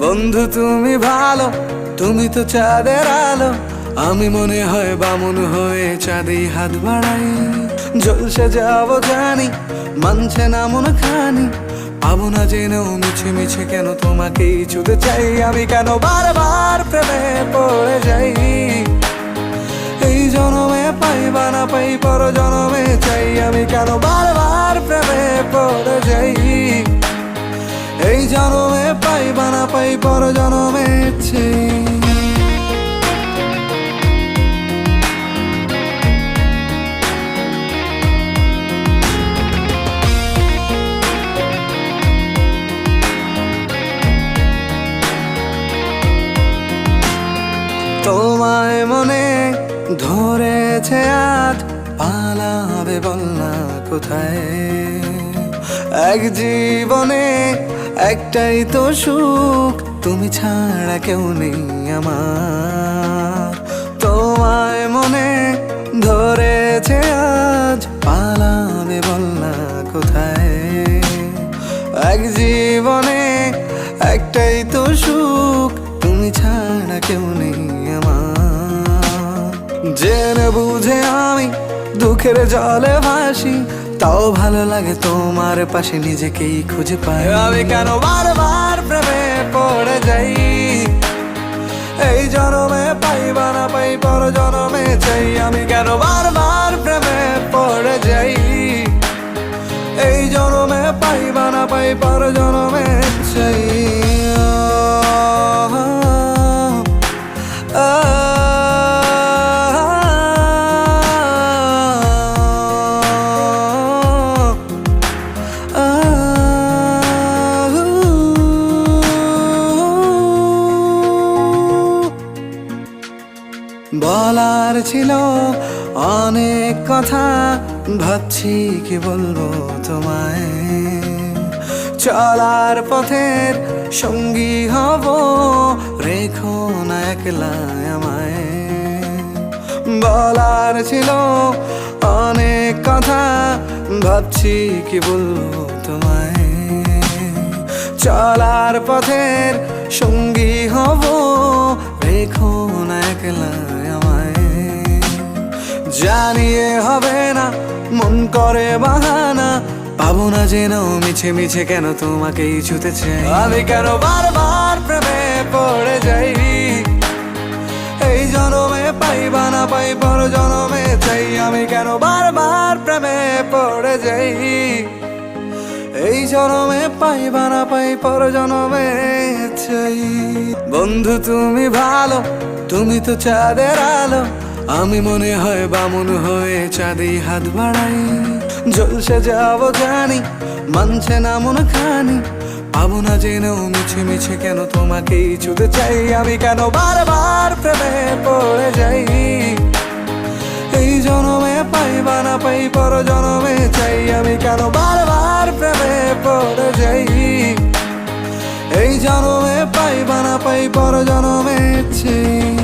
বন্ধু তুমি ভালো, তুমি তো চাঁদের আলো। আমি মনে হয় বামুন হয়ে চাঁদে হাত বাড়াই। জলসে যাবো জানি, মানছে না মন খানি। পাবো না জেনেও মিছে মিছে কেন তোমাকেই ছুতে চাই। আমি কেন বারবার প্রেমে পড়ে যাই। এই জনমে পাই বা না পাই, পর জনমে চাই। আমি কেন বারবার প্রেমে পড়ে যাই। এই জনমে পাই বা না পাই, পর জনমে চাই। তোমায় মনে ধরেছে আজ, পালাবে বল না কোথায়। এক জীবনে একটাই তো সুখ, তুমি ছাড়া কেউ নেই আমার। তোমায় মনে ধরেছে আজ, পালাবে বল না কোথায়। এক জীবনে একটাই তো সুখ, তুমি ছাড়া কেউ নেই আমার। জেনে বুঝে আমি দুঃখের জলে ভাসি, তাও ভালো লাগে তোমার পাশে নিজেকেই খুঁজে পাই। আমি কেন বারবার প্রেমে পড়ে যাই। এই জনমে পাই বা না পাই, পর জনমে চাই। আমি কেন বারবার প্রেমে পড়ে যাই। এই জনমে পাই বা না পাই, পর জনমে চাই। বলার ছিল অনেক কথা, ভাবছি কি বলবো তোমায়। চলার পথের সঙ্গী হব, রেখো না একলা আমায়। বলার ছিল অনেক কথা, ভাবছি কি বলবো তোমায়। চলার পথের সঙ্গী হব, রেখো না একলা আমায়। জানিয়ে হবে না, মন করে বাহানা। পাবো না জেনেও মিছে মিছে কেন তোমাকেই ছুতে চাই। আমি কেন বারবার প্রেমে পড়ে যাই। এই জনমে পাই বা না পাই, পর জনমে চাই। আমি কেন বারবার প্রেমে পড়ে যাই। এই জনমে পাই বা না পাই, পর জনমে চাই। বন্ধু তুমি ভালো, তুমি তো চাঁদের আলো। আমি মনে হয় বামুন হয়ে চাঁদে হাত বাড়াই। জলসে যাবো জানি, মানছে না মন খানি। পাবো না জেনেও মিছে মিছে কেন তোমাকেই ছুতে চাই। আমি কেন বারবার প্রেমে পড়ে যাই। এই জনমে পাই বা না পাই, পর জনমে চাই। আমি কেন বারবার প্রেমে পড়ে যাই। এই জনমে পাই বা না পাই, পর জনমে চাই।